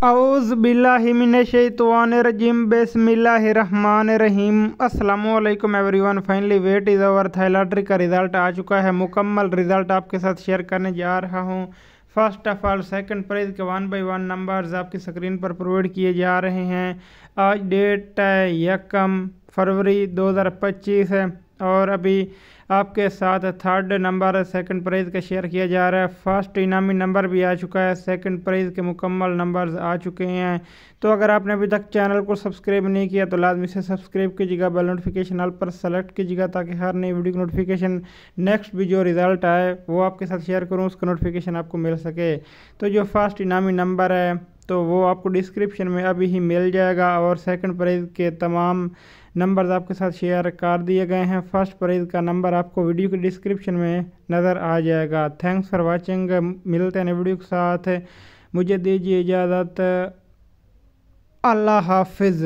औज़ बिल्लाहि मिनश्शैतानिर्रजीम बिस्मिल्लाहिर्रहमानिर्रहीम। अस्सलामु अलैकुम everyone. Finally wait is over. Thai lottery का रिज़ल्ट आ चुका है। मुकम्मल रिज़ल्ट आपके साथ शेयर करने जा रहा हूँ। First of all second prize के 1 बाई 1 नंबर्स आपकी स्क्रीन पर प्रोवाइड किए जा रहे हैं। आज डेट है 1 फरवरी 2025 है और अभी आपके साथ थर्ड नंबर सेकंड प्राइज़ का शेयर किया जा रहा है। फर्स्ट इनामी नंबर भी आ चुका है। सेकंड प्राइज़ के मुकम्मल नंबर्स आ चुके हैं। तो अगर आपने अभी तक चैनल को सब्सक्राइब नहीं किया तो लाजमी से सब्सक्राइब कीजिएगा, बेल नोटिफिकेशन ऑल पर सेलेक्ट कीजिएगा ताकि हर नई वीडियो की नोटिफिकेशन नेक्स्ट भी जो रिज़ल्ट आए वो आपके साथ शेयर करूँ, उसका नोटिफिकेशन आपको मिल सके। तो जो फर्स्ट इनामी नंबर है तो वो आपको डिस्क्रिप्शन में अभी ही मिल जाएगा और सेकंड प्राइज़ के तमाम नंबर्स आपके साथ शेयर कर दिए गए हैं। फर्स्ट प्राइज़ का नंबर आपको वीडियो के डिस्क्रिप्शन में नज़र आ जाएगा। Thanks for watching. मिलते हैं वीडियो के साथ। मुझे दीजिए इजाज़त। अल्लाह हाफिज़।